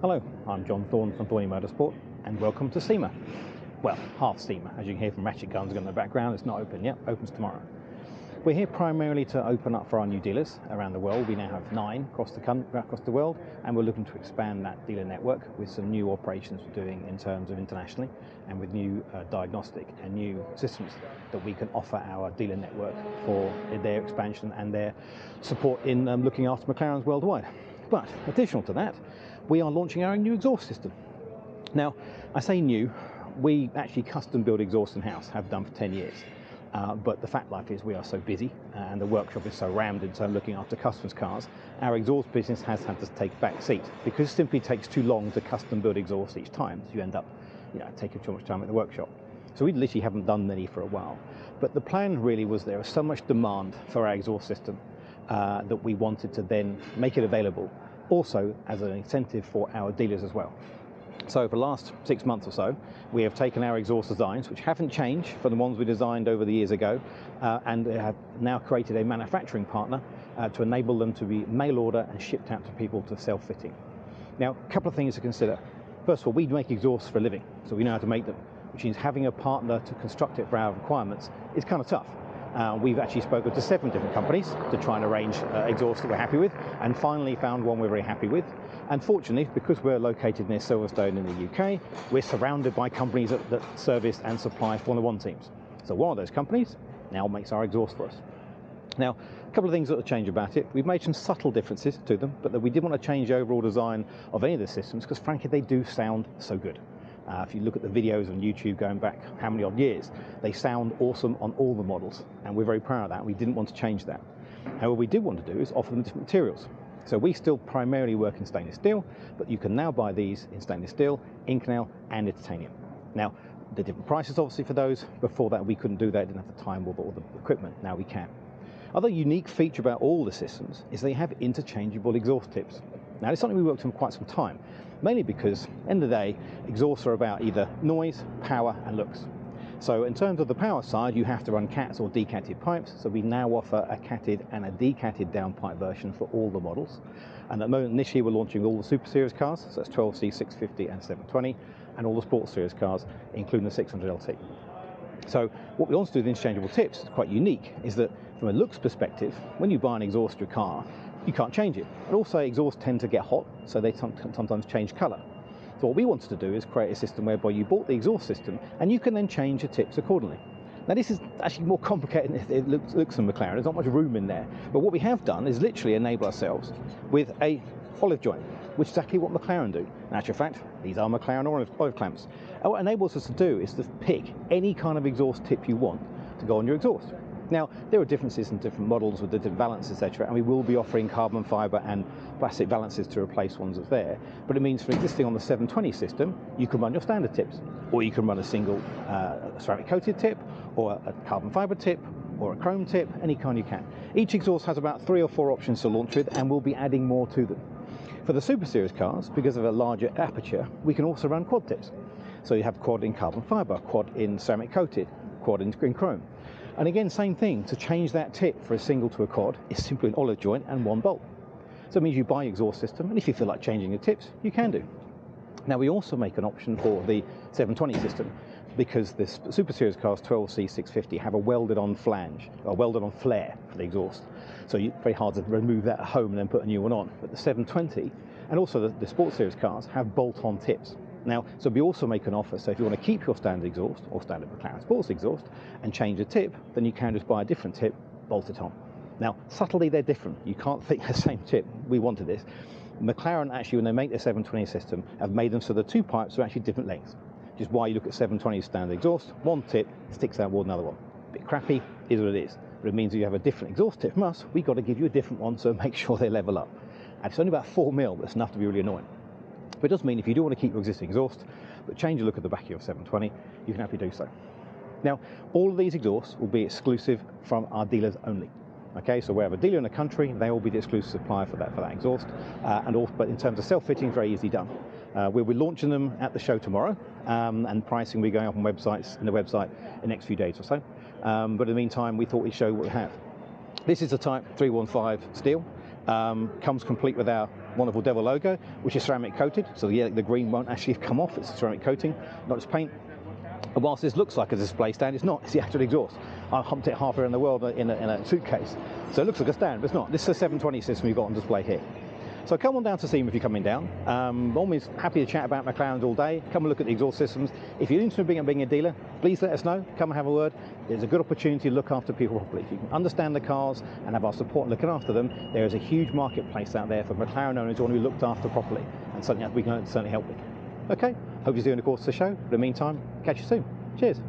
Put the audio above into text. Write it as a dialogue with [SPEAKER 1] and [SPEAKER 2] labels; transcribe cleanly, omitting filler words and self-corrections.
[SPEAKER 1] Hello, I'm John Thorne from Thorny Motorsport, and welcome to SEMA. Well, half SEMA, as you can hear from ratchet guns going in the background. It's not open yet, opens tomorrow. We're here primarily to open up for our new dealers around the world. We now have 9 across the world, and we're looking to expand that dealer network with some new operations we're doing in terms of internationally, and with new diagnostic and new systems that we can offer our dealer network for their expansion and their support in looking after McLarens worldwide. But additional to that, we are launching our new exhaust system. Now, I say new, we actually custom build exhaust in-house, have done for 10 years. But the fact life is we are so busy and the workshop is so rammed in terms of looking after customers' cars, our exhaust business has had to take a back seat because it simply takes too long to custom build exhaust each time. So you end up taking too much time at the workshop. So we literally haven't done many for a while. But the plan really was there was so much demand for our exhaust system that we wanted to then make it available also as an incentive for our dealers as well. So for the last 6 months or so, we have taken our exhaust designs, which haven't changed from the ones we designed over the years ago, and have now created a manufacturing partner to enable them to be mail order and shipped out to people to self-fitting. Now, a couple of things to consider. First of all, we make exhausts for a living, so we know how to make them, which means having a partner to construct it for our requirements is kind of tough. We've actually spoken to 7 different companies to try and arrange exhausts that we're happy with, and finally found one we're very happy with. And fortunately, because we're located near Silverstone in the UK, we're surrounded by companies that service and supply Formula 1 teams. So one of those companies now makes our exhaust for us. Now, a couple of things that will change about it. We've made some subtle differences to them, but we didn't want to change the overall design of any of the systems because frankly they do sound so good. If you look at the videos on YouTube going back how many odd years, they sound awesome on all the models, and we're very proud of that. We didn't want to change that. However, what we did want to do is offer them different materials. So we still primarily work in stainless steel, but you can now buy these in stainless steel, Inconel and titanium. Now, the different prices obviously for those. Before that we couldn't do that, didn't have the time or the equipment. Now we can. Other unique feature about all the systems is they have interchangeable exhaust tips. Now, it's something we worked on quite some time, mainly because, end of the day, exhausts are about either noise, power, and looks. So in terms of the power side, you have to run cats or decatted pipes, so we now offer a catted and a decatted downpipe version for all the models. And at the moment, initially, we're launching all the Super Series cars, so that's 12C, 650, and 720, and all the Sports Series cars, including the 600 LT. So what we want to do with interchangeable tips is quite unique, is that from a looks perspective, when you buy an exhaust to your car, you can't change it. But also exhausts tend to get hot, so they sometimes change colour. So what we wanted to do is create a system whereby you bought the exhaust system and you can then change the tips accordingly. Now this is actually more complicated than it looks on McLaren. There's not much room in there. But what we have done is literally enable ourselves with a olive joint, which is exactly what McLaren do. In actual fact, these are McLaren olive clamps. And what it enables us to do is to pick any kind of exhaust tip you want to go on your exhaust. Now, there are differences in different models with the different balances, etc., and we will be offering carbon fibre and plastic balances to replace ones that's there. But it means for existing on the 720 system, you can run your standard tips, or you can run a single ceramic coated tip, or a carbon fibre tip, or a chrome tip, any kind you can. Each exhaust has about 3 or 4 options to launch with, and we'll be adding more to them. For the Super Series cars, because of a larger aperture, we can also run quad tips. So you have quad in carbon fibre, quad in ceramic coated, quad in chrome. And again, same thing, to change that tip for a single to a quad is simply an olive joint and 1 bolt. So it means you buy your exhaust system, and if you feel like changing the tips, you can do. Now we also make an option for the 720 system, because the Super Series cars 12C 650 have a welded on flange, or welded on flare for the exhaust. So it's very hard to remove that at home and then put a new one on. But the 720, and also the Sports Series cars, have bolt-on tips. Now, so we also make an offer, so if you want to keep your standard exhaust, or standard McLaren Sports exhaust, and change the tip, then you can just buy a different tip, bolt it on. Now, subtly they're different. You can't think the same tip. We wanted this. McLaren actually, when they make their 720 system, have made them so the 2 pipes are actually different lengths. Which is why you look at 720 standard exhaust, 1 tip sticks out more than another one. Bit crappy, is what it is. But it means if you have a different exhaust tip from us, we've got to give you a different one, so make sure they level up. And it's only about 4 mil, but it's enough to be really annoying. But it does mean if you do want to keep your existing exhaust, but change the look at the back of your 720, you can happily do so. Now, all of these exhausts will be exclusive from our dealers only. Okay, so we have a dealer in the country, they will be the exclusive supplier for that exhaust. But in terms of self-fitting, very easily done. We'll be launching them at the show tomorrow, and pricing will be going up on the website in the next few days or so. But in the meantime, we thought we'd show what we have. This is a Type 315 steel. Comes complete with our wonderful Devil logo, which is ceramic coated, so the green won't actually come off. It's a ceramic coating, not just paint. And whilst this looks like a display stand, it's not. It's the actual exhaust. I humped it half around the world in a suitcase, so it looks like a stand, but it's not. This is a 720 system we've got on display here. So come on down to SEMA if you're coming down. Always happy to chat about McLarens all day. Come and look at the exhaust systems. If you're interested in being a dealer, please let us know. Come and have a word. There's a good opportunity to look after people properly. If you can understand the cars and have our support in looking after them, there is a huge marketplace out there for McLaren owners who want to be looked after properly, and something that we can certainly help with. Okay, hope you're doing the course of the show. For the meantime, catch you soon. Cheers.